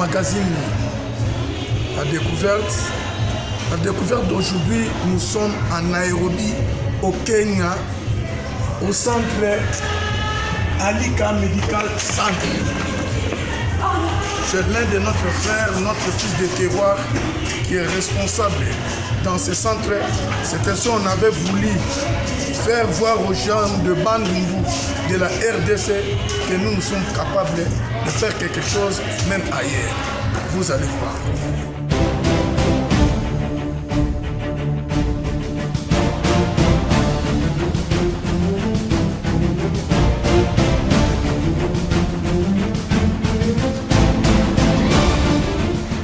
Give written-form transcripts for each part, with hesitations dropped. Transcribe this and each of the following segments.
magazine La Découverte. La Découverte d'aujourd'hui, nous sommes en Nairobi, au Kenya, au centre Alika Medical Center. C'est l'un de notre frère, notre fils de terroir, qui est responsable dans ce centre. C'est ainsi qu'on avait voulu faire voir aux gens de Bandundu, de la RDC, que nous sommes capables de faire quelque chose, même ailleurs. Vous allez voir.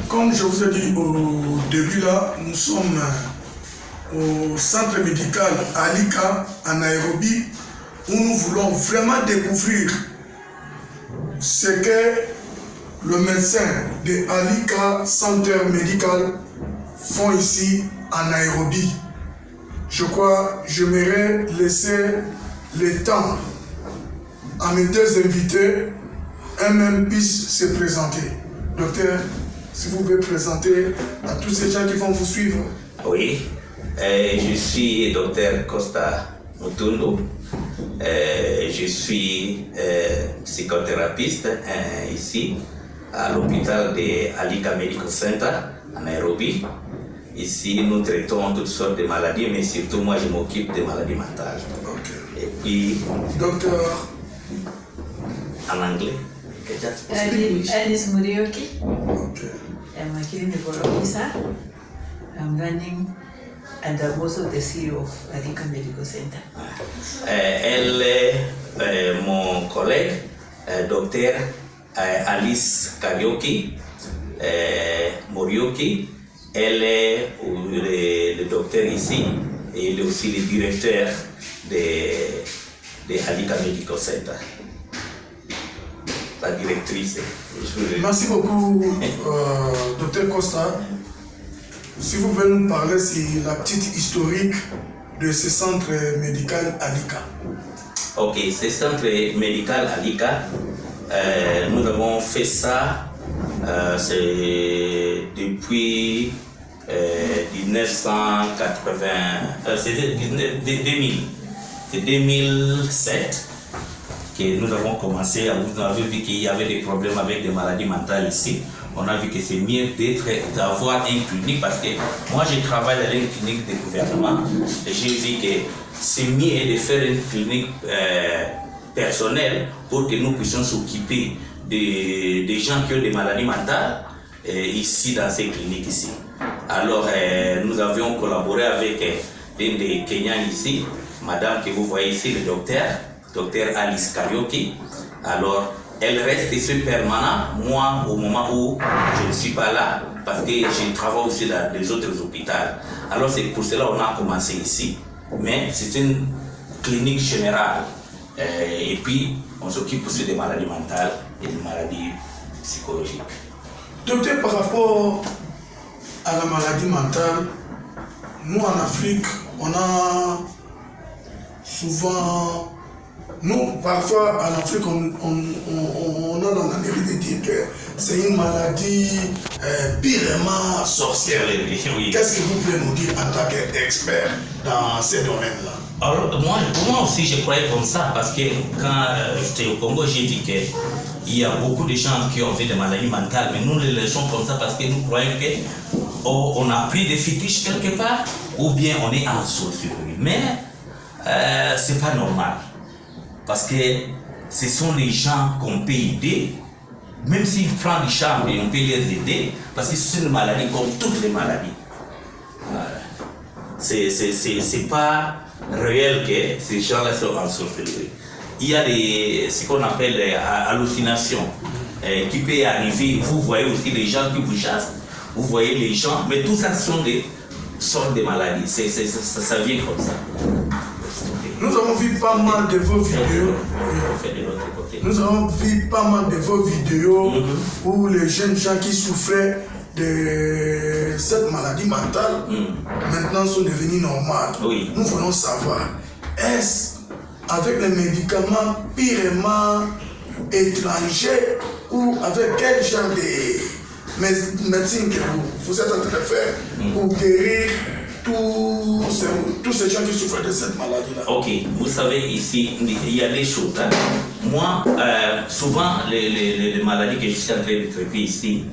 Comme je vous ai dit au début là, nous sommes au centre médical Alika à Nairobi, où nous voulons vraiment découvrir ce que le médecin de Alika Center Medical font ici à Nairobi. Je crois que j'aimerais laisser le temps à mes deux invités, un même puisse se présenter. Docteur, si vous pouvez présenter à tous ces gens qui vont vous suivre. Oui, je suis Dr Costa Mutundu. Je suis psychothérapeute ici à l'hôpital de Alika Medical Center à Nairobi. Ici, nous traitons toutes sortes de maladies, mais surtout moi, je m'occupe des maladies mentales. Okay. Et puis, Docteur, en anglais. Alice Murioki. okay. I'm a clinical officer. I'm running and I'm also the CEO of Alika Medical Center. Elle est mon collègue, docteur Alice Karioki, Morioki. Elle est le docteur ici et il est aussi le directeur de Alika Medical Center. La directrice. Merci beaucoup, Dr Costa. Si vous pouvez nous parler sur la petite historique de ce centre médical Alika. Ok, ce centre médical Alika, nous avons fait ça c'est depuis 1980, c'est 2000, c'est 2007 que nous avons commencé. Vous avez vu qu'il y avait des problèmes avec des maladies mentales ici. On a vu que c'est mieux d'avoir une clinique parce que moi je travaille dans une clinique de gouvernement et j'ai vu que c'est mieux de faire une clinique personnelle pour que nous puissions s'occuper des gens qui ont des maladies mentales ici dans ces cliniques ici. Alors nous avions collaboré avec une des Kenyans ici, madame que vous voyez ici, le docteur Alice Karioki. Alors elle reste ici permanent, moi au moment où je ne suis pas là, parce que je travaille aussi dans les autres hôpitaux. Alors c'est pour cela qu'on a commencé ici, mais c'est une clinique générale. Et puis on s'occupe aussi des maladies mentales et des maladies psychologiques. Docteur, par rapport à la maladie mentale, nous en Afrique, on a souvent... Nous, parfois, en Afrique, on a dans la mairie de dire que c'est une maladie purement sorcière. Oui. Qu'est-ce que vous pouvez nous dire en tant qu'expert dans ces domaines-là? Alors, moi aussi, je croyais comme ça, parce que quand j'étais au Congo, j'ai vu qu'il y a beaucoup de gens qui ont fait des maladies mentales, mais nous les laissons comme ça parce que nous croyons qu'on a pris des fétiches quelque part, ou bien on est en sorcellerie. Mais c'est pas normal. Parce que ce sont les gens qu'on peut aider, même s'ils prennent du charme, on peut les aider, parce que c'est une maladie comme toutes les maladies. C'est pas réel que ces gens-là sont en sorcellerie. Il y a ce qu'on appelle des hallucinations qui peut arriver. Vous voyez aussi les gens qui vous chassent, vous voyez les gens, mais tout ça sont des sortes de maladies. Ça vient comme ça. Nous avons vu pas mal de vos vidéos. Nous avons vu pas mal de vos vidéos où les jeunes gens qui souffraient de cette maladie mentale maintenant sont devenus normales. Oui. Nous voulons savoir, est-ce avec les médicaments purement étrangers ou avec quel genre médecine que vous êtes en train de faire pour guérir tous ces gens qui souffrent de cette maladie-là? Ok, vous savez, ici, il y a des choses. Hein. Moi, souvent, les maladies que je suis en train de traiter ici,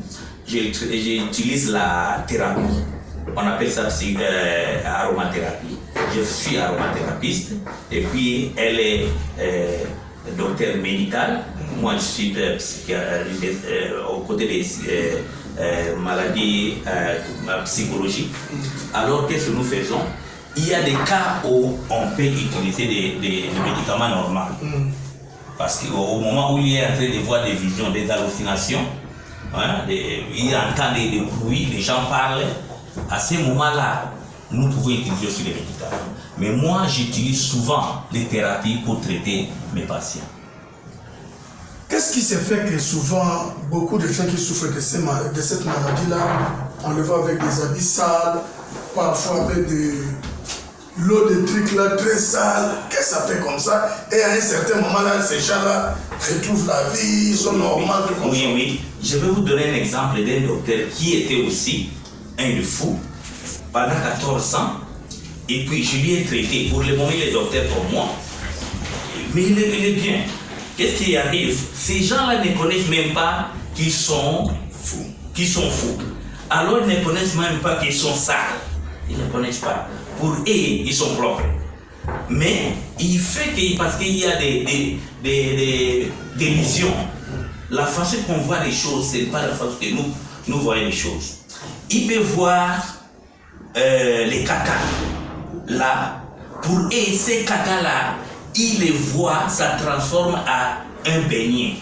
j'utilise la thérapie. On appelle ça aromathérapie. Je suis aromathérapeute et puis elle est docteur médical. Moi, je suis aux côtés des maladies psychologiques. Alors, qu'est-ce que nous faisons? Il y a des cas où on peut utiliser des médicaments normaux. Parce qu'au moment où il est en train de voir des visions, des hallucinations, hein, il entend des bruits, les gens parlent, à ce moment-là, nous pouvons utiliser aussi les médicaments. Mais moi, j'utilise souvent les thérapies pour traiter mes patients. Qu'est-ce qui se fait que souvent, beaucoup de gens qui souffrent de cette maladie-là, on le voit avec des habits sales, parfois avec de l'eau de trucs là très sales? Qu'est-ce que ça fait comme ça? Et à un certain moment-là, ces gens-là retrouvent la vie, ils sont normaux. Oui. Je vais vous donner un exemple d'un docteur qui était aussi un fou pendant 14 ans. Et puis je lui ai traité. Pour le moment, il est docteur comme moi. Mais il est bien. Qu'est-ce qui arrive? Ces gens-là ne connaissent même pas qu'ils sont fous. Alors ils ne connaissent même pas qu'ils sont sales. Ils ne connaissent pas. Pour eux, ils sont propres. Mais il fait que, parce qu'il y a des visions, la façon qu'on voit les choses, ce n'est pas la façon que nous voyons les choses. Il peut voir les caca là. Pour eux, ces caca-là, il les voit, ça transforme à un beignet.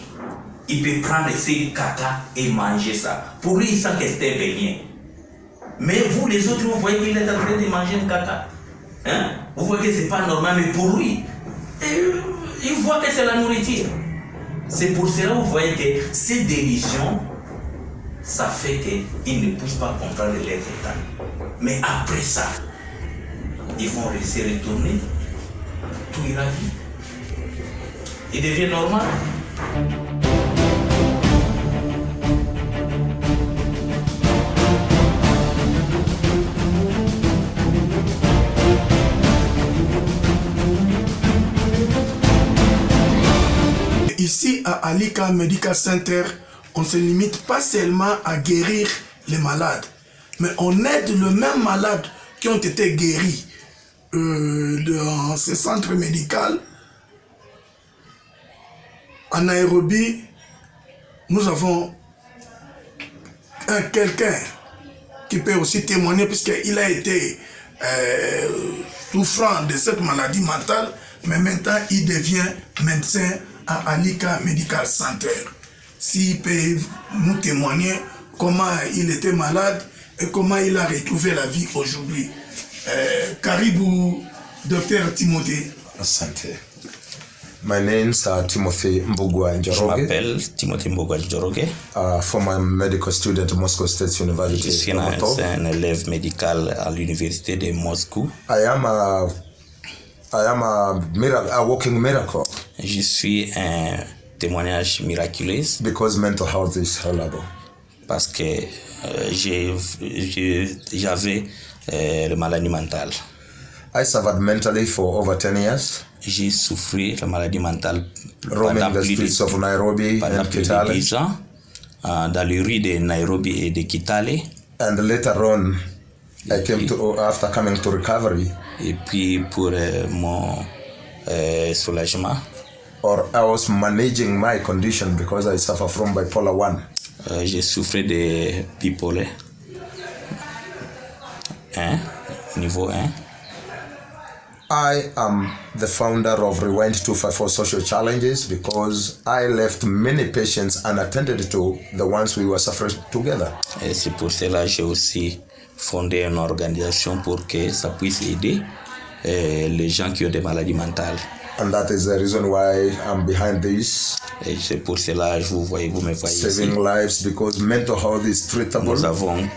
Il peut prendre ces caca et manger ça. Pour lui, il sent que c'est un beignet. Mais vous, les autres, vous voyez qu'il est en train de manger un caca. Hein? Vous voyez que ce n'est pas normal, mais pour lui, il voit que c'est la nourriture. C'est pour cela que vous voyez que ces délusions, ça fait qu'ils ne puissent pas comprendre leur état. Mais après ça, ils vont se retourner, tout ira bien. Il devient normal. Ici à Alika Medical Center, on ne se limite pas seulement à guérir les malades, mais on aide les mêmes malades qui ont été guéris dans ce centre médical. En Nairobi, nous avons quelqu'un qui peut aussi témoigner puisqu'il a été souffrant de cette maladie mentale, mais maintenant il devient médecin à Alika Medical Center. S'il peut nous témoigner comment il était malade et comment il a retrouvé la vie aujourd'hui. Karibu, Dr. Timothée. Asante. My name is Timothy Mbugua Njoroge. Je m'appelle Timothy Mbugua Njoroge. Former medical student at Moscow State University. Je suis un élève médical à l'université de Moscou. I am a walking miracle. Je suis un témoignage miraculeux. Because mental health is horrible. Parce que j'avais la maladie mentale. I suffered mentally for over 10 years. J'ai souffert la maladie mentale pendant plus de 10 ans dans les rues de Nairobi et de Kitale. And later on, after coming to recovery. Et puis pour mon soulagement. Or I was managing my condition because I suffer from bipolar 1. J'ai souffert de bipolaire 1, niveau 1. I am the founder of Rewind 254 Social Challenges because I left many patients unattended to, the ones we were suffering together. Et c'est pour cela que j'ai aussi fondé une organisation pour que ça puisse aider les gens qui ont des maladies mentales. And that is the reason why I'm behind this. Et c'est pour cela que vous me voyez saving ici. Lives because mental health is treatable. Nous avons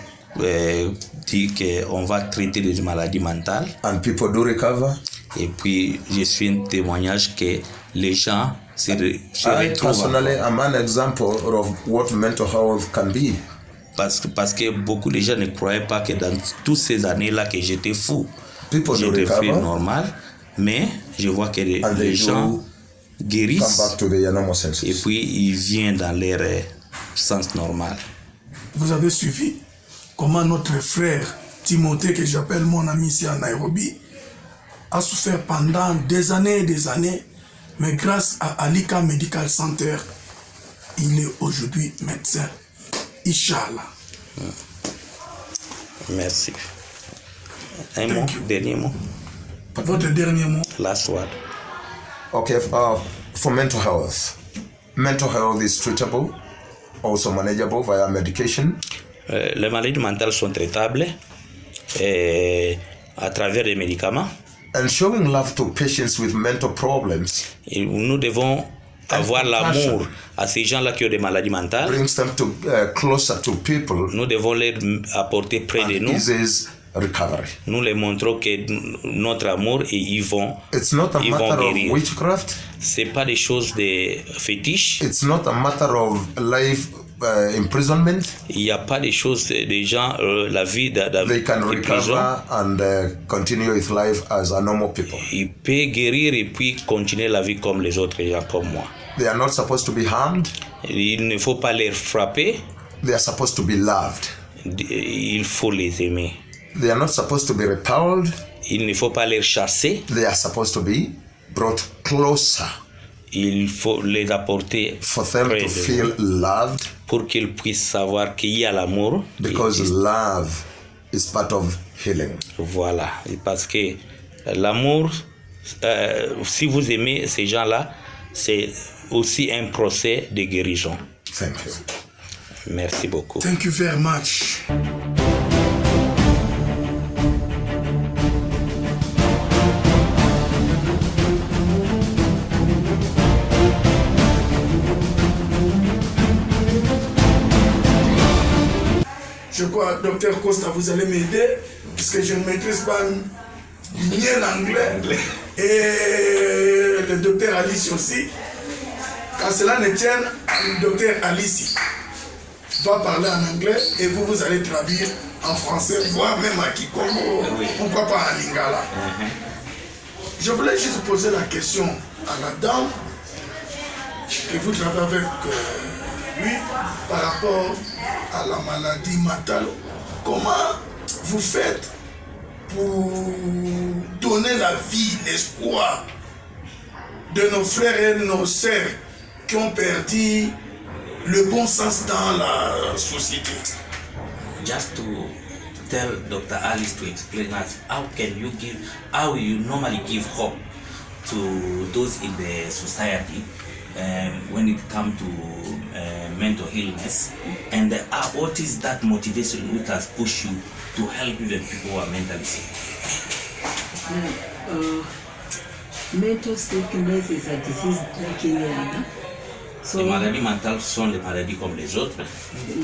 dit qu'on va traiter les maladies mentales. And people do recover. Et puis je suis un témoignage que les gens se retrouvent. Personally, I'm an example of what mental health can be. parce que beaucoup de gens ne croyaient pas que dans toutes ces années-là que j'étais fou. J'étais fait normal, mais je vois que les gens guérissent et puis ils viennent dans leur sens normal. Vous avez suivi comment notre frère Timothée, que j'appelle mon ami ici à Nairobi, a souffert pendant des années et des années, mais grâce à Alika Medical Center, il est aujourd'hui médecin. Inch'Allah. Merci. Un mot, dernier mot. Votre dernier mot. Last word. Okay, for mental health is treatable, also manageable via medication. Les maladies mentales sont traitables à travers des médicaments. And showing love to patients with mental problems. Et nous devons avoir l'amour à ces gens-là qui ont des maladies mentales. Brings them to, closer to people. Nous devons les apporter près de nous. Recovery. Nous les montrons que notre amour et ils vont guérir. Witchcraft. C'est pas des choses de fétiches. It's not a matter of life imprisonment. Il n'y a pas des choses des gens la vie they can recover and continue with life as a normal people. Il peut guérir et puis continuer la vie comme les autres gens comme moi. They are not supposed to be harmed. Il ne faut pas les frapper. They are supposed to be loved. Il faut les aimer. They are not supposed to be repelled. Il ne faut pas les chasser. They are supposed to be brought closer. Il faut les apporter for them to feel loved. Pour qu'ils puissent savoir qu'il y a l'amour. Because love is part of healing. Voilà. Parce que l'amour, si vous aimez ces gens-là, c'est aussi un procès de guérison. Thank you. Merci beaucoup. Thank you very much. Je crois, Dr Costa, vous allez m'aider, puisque je ne maîtrise pas bien l'anglais. Et le docteur Alice aussi. Quand cela ne tienne, le docteur Alice va parler en anglais et vous allez traduire en français, voire même à Kikongo, pourquoi pas en lingala. Je voulais juste poser la question à la dame, et vous travaillez avec lui par rapport à la maladie mentale. Comment vous faites pour donner la vie, l'espoir de nos frères et nos sœurs qui ont perdu le bon sens dans la société? Just to tell Dr. Alice to explain us how you normally give hope to those in the society when it comes to mental illness, and what is that motivation which has pushed you to help even people who are mentally sick? Mental sickness is a disease like any other. So, les maladies mentales sont des maladies comme les autres.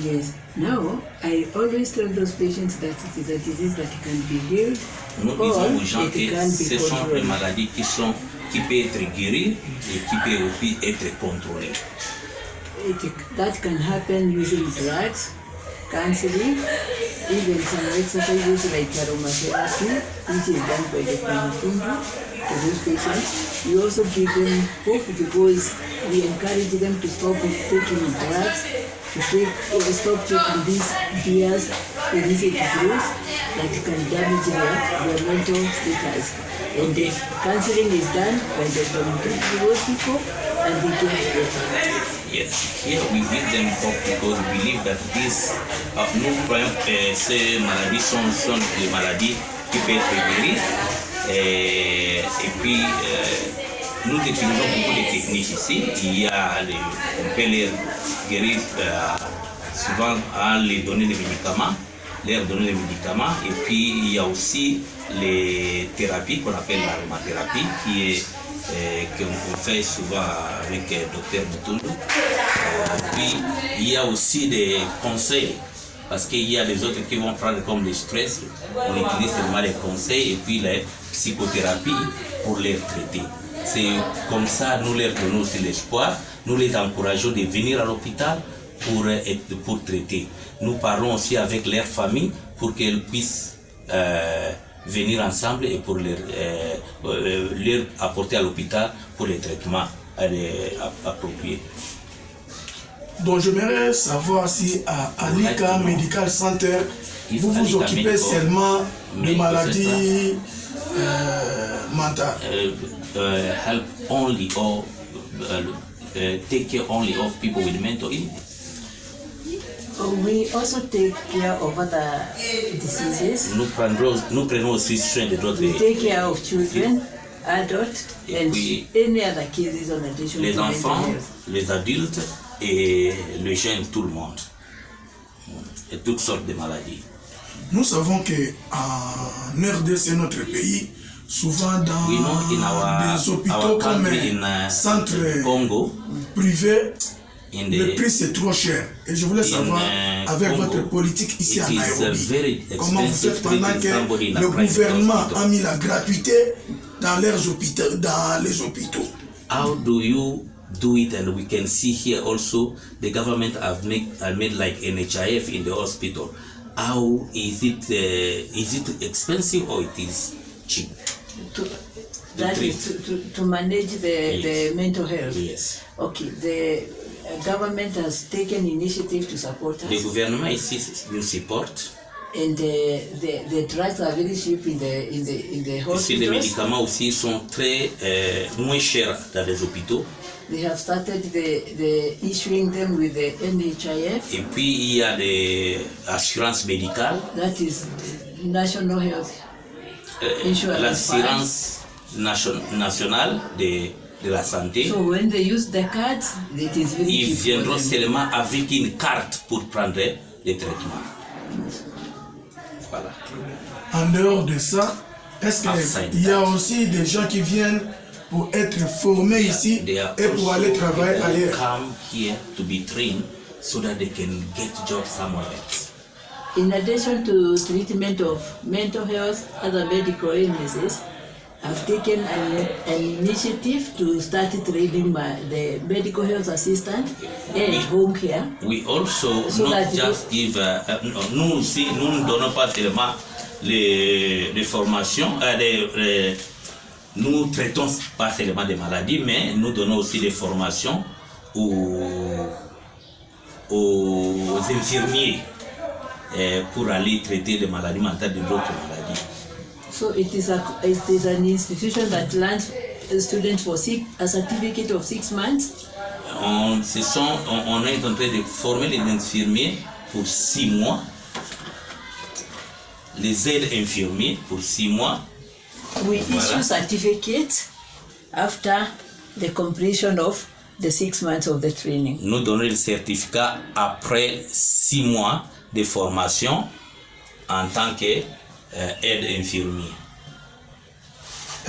Yes. Now, I always tell those patients that it is a disease that can be healed. Nous disons aux gens que ce sont des maladies qui peuvent être guéries et qui peuvent aussi être contrôlées. That can happen using drugs, counseling, even some exercises like aromatherapy, which is done by the Kunitundu to those patients. We also give them hope because we encourage them to stop taking drugs, to stop taking these beers, illicit drugs that can damage their mental status. And the counseling is done by the those people and they get better. Yes, here we give them hope because we believe that these ces maladies sont des maladies qui peuvent être guéries. Et puis, nous utilisons beaucoup de techniques ici. On peut les guérir souvent en les donner des médicaments, et puis il y a aussi les thérapies qu'on appelle l'aromathérapie, qu'on fait souvent avec le docteur Mutundu. Puis il y a aussi des conseils, parce qu'il y a des autres qui vont prendre comme le stress. On utilise seulement les conseils et puis les psychothérapies pour les traiter. C'est comme ça, nous leur donnons aussi l'espoir, nous les encourageons de venir à l'hôpital pour traiter. Nous parlons aussi avec leurs familles pour qu'elles puissent venir ensemble et pour leur apporter à l'hôpital pour les traitements appropriés. Donc j'aimerais savoir si à Alika Medical Center, vous vous occupez seulement de maladies mentales. Help only or take care only of people with mental illness. We also take care of other diseases. Nous prenons aussi soin de d'autres. We take care of children, adults, Et and puis, any other cases on addition les to mental enfants, health. les adultes et les jeunes, tout le monde. Et toutes sortes de maladies. Nous savons qu'en RDC, notre pays, souvent dans We know in des hôpitaux our comme country in centres Congo, privés, in le the prix c'est trop cher. Et je voulais savoir, avec Congo, votre politique ici it à is Nairobi, very comment vous expensive faites pendant treating somebody in que a le private gouvernement hospital. a mis la gratuité dans leurs hôpitaux, dans les hôpitaux. How do you do it? And we can see here also the government have made like NHIF in the hospital. How is it expensive or it is cheap? That treat. is to manage the Yes. mental health. Yes. Okay, the government has taken initiative to support Le us, gouvernement ici nous supporte. and the drugs are very cheap in the Ici, les hospitals. médicaments aussi sont très moins chers dans les hôpitaux. They have started the issuing them with the NHIF, Et puis, il y a des assurances médicales. that is National Health Insurance L'assurance nationale de la santé. So when they use the cards, it is very Ils cheap for viendront them. seulement avec une carte pour prendre les traitements. Voilà. En dehors de ça, est-ce Outside qu'il y a that. aussi des gens qui viennent pour être formés ici They are et pour also aller travailler people who ailleurs? come here to be trained so that they can get jobs somewhere else. In addition to treatment of mental health, other medical illnesses, I've taken an initiative to start training the medical health assistant and home care. We also So not that just give, nous aussi, nous ne donnons pas tellement les formations, nous traitons pas seulement des maladies, mais nous donnons aussi des formations aux infirmiers pour aller traiter des maladies mentales, de d'autres maladies. So it is an institution that learns students for a certificate of 6 months. On est en train de former les infirmiers pour 6 mois, les aides infirmiers pour 6 mois. We Voilà. issue certificates after the completion of the 6 months of the training. Nous donnons le certificat après 6 mois de formation en tant qu'aide infirmier.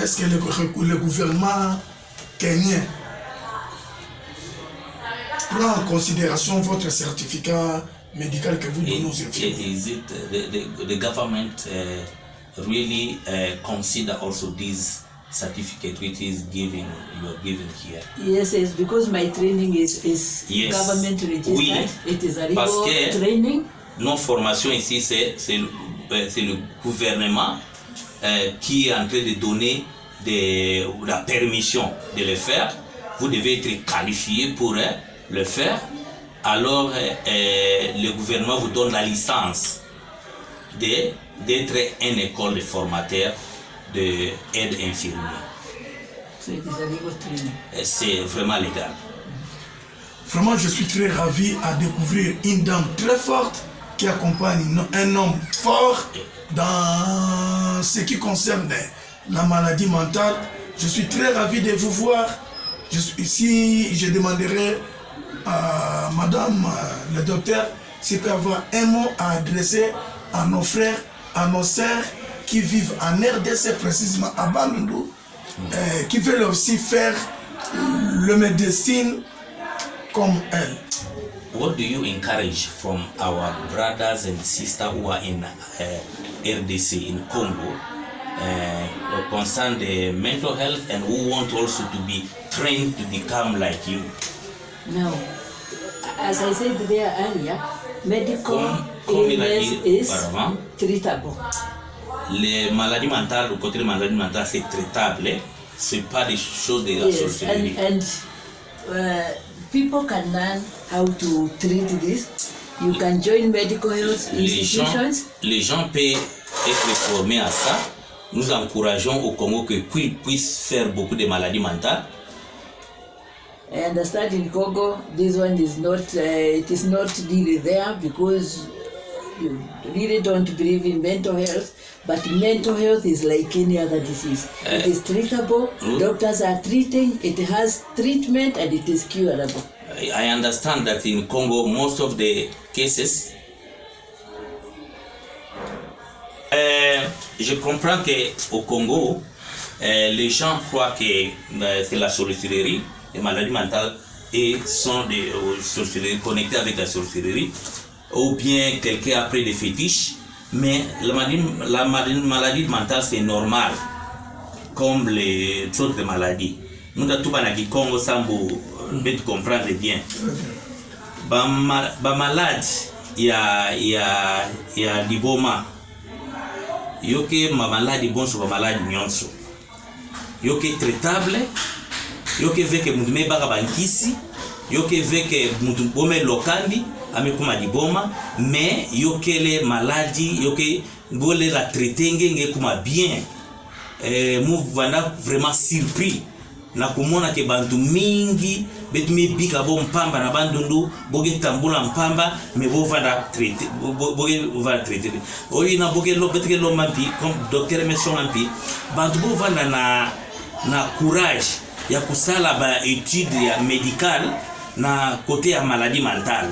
Est-ce que le gouvernement kenyan prend en considération votre certificat médical que vous donnez aux infirmiers? Is it the government really consider also this certificate which is you are given here? Yes, because my training is Yes. government registered. Oui. It is a Parce legal que- training. Nos formations ici, c'est le gouvernement qui est en train de donner la permission de le faire. Vous devez être qualifié pour le faire. Alors, le gouvernement vous donne la licence d'être une école de formateur d'aide infirmière. So it is a legal training. C'est vraiment légal. Vraiment, je suis très ravi à découvrir une dame très forte qui accompagne un homme fort dans ce qui concerne la maladie mentale. Je suis très ravi de vous voir. Ici, je demanderai à madame le docteur s'il peut avoir un mot à adresser à nos frères, à nos sœurs qui vivent en RDC, précisément à Bandundu, qui veulent aussi faire le médecine comme elle. What do you encourage from our brothers and sisters who are in RDC, in Congo, concern the mental health and who want also to be trained to become like you? Now, as I said there earlier, medical Comme il a illness dit is auparavant, treatable. les maladies mentales, le côté des maladies mentales, c'est traitable. C'est pas des choses de la Yes, sorcellerie. and people can learn how to treat this. You can join medical health institutions. Les gens peuvent être formés à ça. Nous encourageons au Congo qu'ils puissent faire beaucoup de maladies mentales. I understand in Congo, this one is not, it is not really there because you really don't believe in mental health, but mental health is like any other disease. It is treatable, doctors are treating, it has treatment and it is curable. I understand that in Congo, most of the cases, je comprends qu'au Congo, les gens croient que c'est la sorcellerie, les maladies mentales, et sont des sorcelleries connectées avec la sorcellerie, ou bien quelqu'un a pris des fétiches, mais la maladie mentale c'est normal, comme les autres maladies. Nous avons tout le Congo, ça vous comprendre bien. Malade, il y a Liboma. Yoke mamaladi bonso ba maladi nyonso yoke traitable yoke veke mudume baka bankisi yoke veke mudubome lokandi amekuma diboma mais yoke le maladi yoke bole la traiter ngenge kuma bien mu vanda vraiment surpris na kumona ke bantu mingi betume bika bo mpamba na bandundu boge tambula mpamba me bo vanda traiter boge vanda traiter oyi na boge lo betike lo mampi comme docteur Messon mampi bantu bo vanda na courage ya kusala ba étude ya médicale na côté ya maladie mentale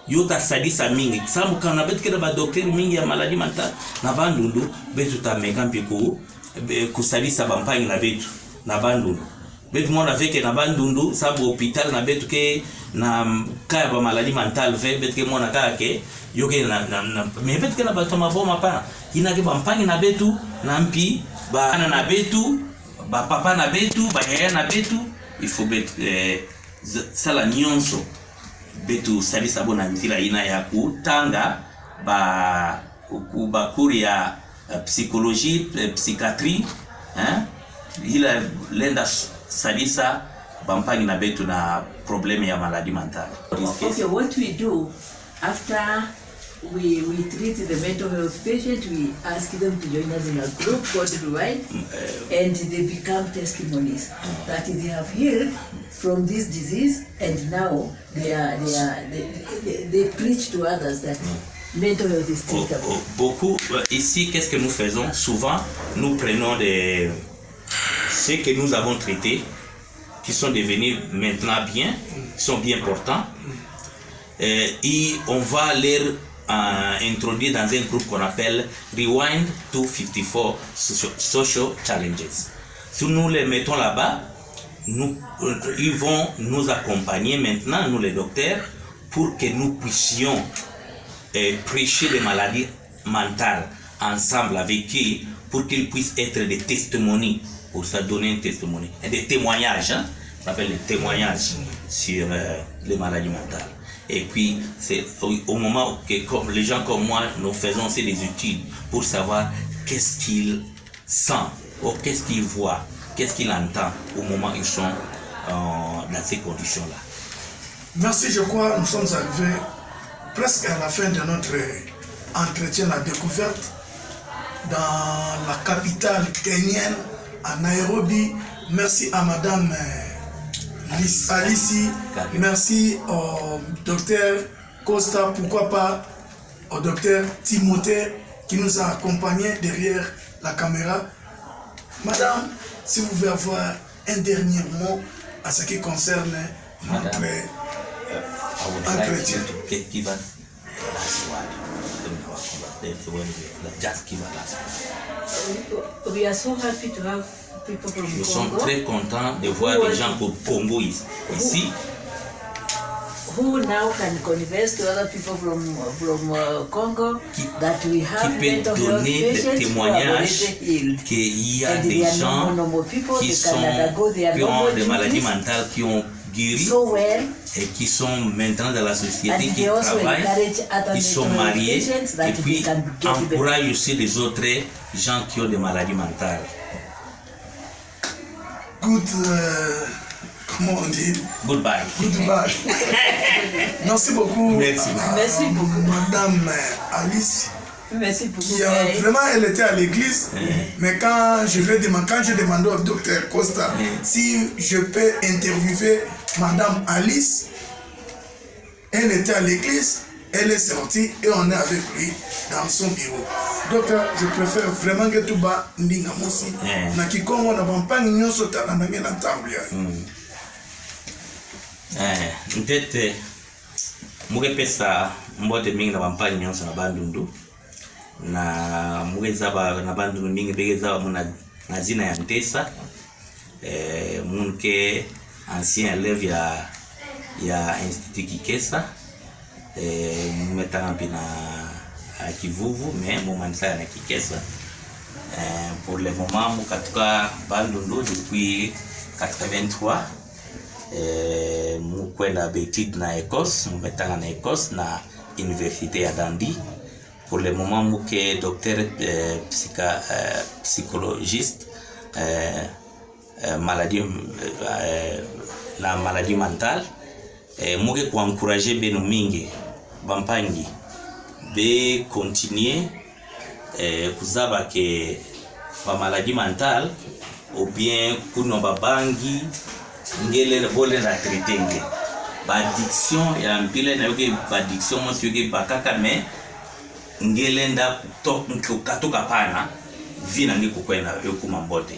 yota sadisa mingi samu kana betike ba docteur mingi ya maladie mentale na bandundu betu ta mekampi ku kusadisa bampangi na betu na bandundu betu mona veke na bandundu sabu hôpital na betu ke na kaya ba maladie mentale ve betu ke mona kaya ke yoke na me betu ke na bato maboma pa ina ke bampangi na betu na mpi ba ana na betu ba papa na betu ba yaya na betu il faut betu sala nyonso betu sadisa bona nzira ina ya kutanga ba kuri ya psychologie, psychiatrie, hein? Il a lenda sadisa bampangi na betu na problème ya maladie mentale. Okay, what we do after we treat the mental health patient, we ask them to join us in a group called Rewind, and they become testimonies that they have healed from this disease, and now they preach to others that mental health is treatable. Beaucoup ici, qu'est-ce que nous faisons? Souvent, nous prenons ceux que nous avons traités, qui sont devenus maintenant bien, qui sont bien portants, et on va les introduire dans un groupe qu'on appelle Rewind 254 Social Challenges. Si nous les mettons là-bas, ils vont nous accompagner maintenant, nous les docteurs, pour que nous puissions prêcher les maladies mentales ensemble avec eux pour qu'ils puissent être des testimonies, pour ça donner un testimony, et des témoignages, hein? On appelle les témoignages sur les maladies mentales. Et puis c'est au moment que comme les gens comme moi nous faisons aussi des études pour savoir qu'est-ce qu'ils sentent, ou qu'est-ce qu'ils voient, qu'est-ce qu'ils entendent au moment où ils sont dans ces conditions-là. Merci, je crois nous sommes arrivés presque à la fin de notre entretien, la découverte dans la capitale kenyenne, à Nairobi. Merci à Madame Alici, merci au docteur Costa, pourquoi pas au docteur Timothée qui nous a accompagnés derrière la caméra. Madame, si vous pouvez avoir un dernier mot à ce qui concerne notre entretien. Give us last word. Just give us last word. We are so happy to have people from Nous Congo. sommes très contents de voir des gens au Congo ici. Who now can converse to other people from Congo that we have mental health donner des patients who are témoignages already healed. qu'il y a And des they are gens normal people, qui they can undergo their ont normal des maladies duties. mentales, qui ont guéris so well. et qui sont maintenant dans la société, And qui they also travaillent, encourage other qui sont mental mariés, patients that et they puis can get even. encouragent aussi les autres gens qui ont des maladies mentales. Good, comment on dit? Goodbye. Goodbye. Merci beaucoup. Merci. Merci beaucoup. Madame Alice. Merci beaucoup. Qui a, vraiment, elle était à l'église, mais quand je demandé au docteur Costa si je peux interviewer Madame Alice, elle était à l'église, elle est sortie et on est avec lui dans son bureau. Donc je préfère vraiment que tout bas ndinga mosi na kikongo na bampangi nyonso tala ndenge na ntambu ya. Ntete mukepesa mbote mingi na bampangi nyonso na bandundu na mugezaba na bandundu mingi begezaba muna na zina ya Mtesa munke ancien élève ya Institut Kikesa metanga pina Kivuvu mais momanisa na Kikesa pour le moment mukatuka bandundu depuis 83 mukwenda betid na Écosse mumetanga na Écosse na université ya Dundee. Pour le moment muke docteur psychologiste maladie la maladie mentale muke ku encourager beno mingi bampangi be continuer kuzaba ke ba maladie mentale ou bien kuno babangi ngele vole na traiter ba addiction ya mpile na yoke ba addiction mo yoke bakaka mais ngelenda katoka pana vina ngi kukwenda yokuma mbote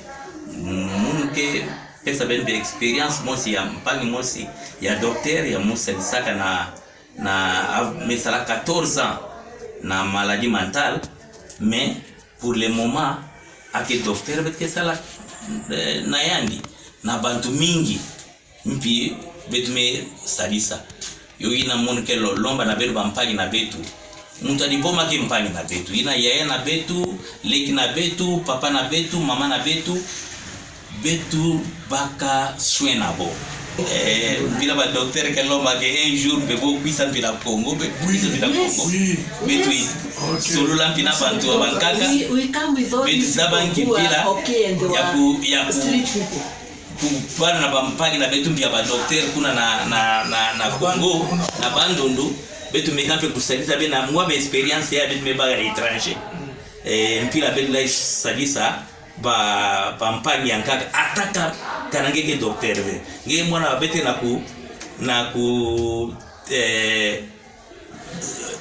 munke pesa ben experience mosi ya mpangi mosi ya docteur ya musa lisaka na mesala 14 ans na maladie mentale mais pour le moment ake docteur betke sala na yandi na bantu mingi mpi betume sadisa yoina monke lomba na betu bampangi na betu muntu aliboma ke mpangi na betu ina yaya na betu leki na betu papa na betu mama na betu baka swena bo bila ba docteur ke lomba ke un jour bebo kuisa bila Congo kuisa bila Congo betu solo lampi na bantu bankaka We come with all these zabangi people who bila are okay and they are street people. Kupana na bampangi na betu mbia ba docteur kuna na Congo na bandundu betu mekampe kusaidia bena mwa be experience ya betu mebaga étranger mpila betu la sadisa ba mpangi yankaka ataka kanangeke docteur ve nge mwana bete na ku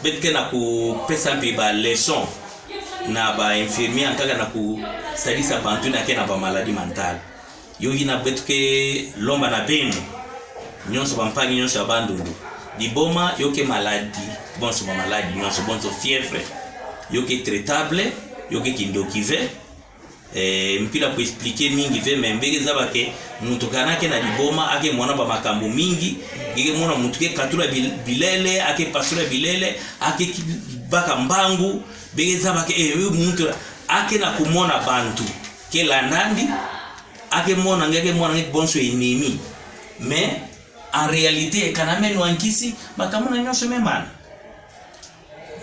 betke na ku pesa mpi ba leçon na ba infirmier yankaka na ku sadisa bantu na ke na ba maladie mentale yogi na betke lomba na beno nyonso bampangi nyonso ya bandundu diboma yoke maladie bonso ba maladie nyonso bonso fièvre yoke traitable yoke kindokive mpila ku expliquer mingi ve membege zabake muntu kanake na diboma ake mwana ba makambo mingi gege mwana muntu ke katula bilele ake pasula bilele ake baka mbangu bege zabake muntu ake na kumona bantu ke landandi ake mona ngeke mwana ngeke bonso ennemi mais en réalité kanameno wankisi bakamona nyonso memana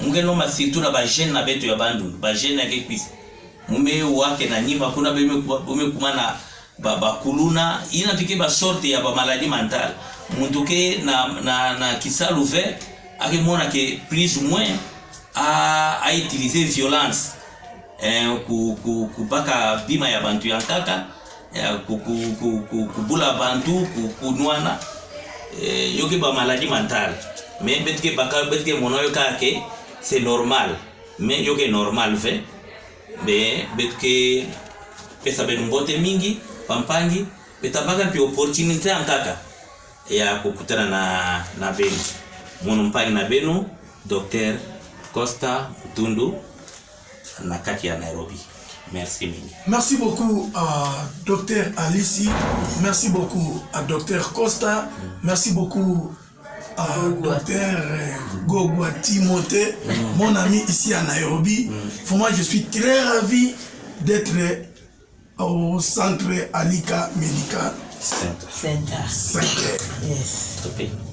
mungelo masirtu na ba jeune na betu ya bandu ba jeune yake kwisi mume wake na nyimba kuna bome kumana bakuluna ina pike ba sorte ya ba maladie mentale muntu ke na kisalu ve ake mona ke plus ou moins a utiliser violence ku baka bima ya bantu yankaka kubula bantu kunwana yoke ba maladie mentale mais betke baka betke monoyo kake c'est normal mais yoke normal fait mais betke pesa benu mbote mingi pampangi betabaka pi opportunité ankaka ya kukutana na benu mono mpangi na benu docteur Costa Tundu na kati ya Nairobi. Merci mingi. Merci beaucoup à Dr Alice, merci beaucoup à Dr Costa, merci beaucoup à Dr Gogwa Timothée, mon ami ici à Nairobi. Pour moi, je suis très ravi d'être au centre Alika Medical Center. Yes. to pay.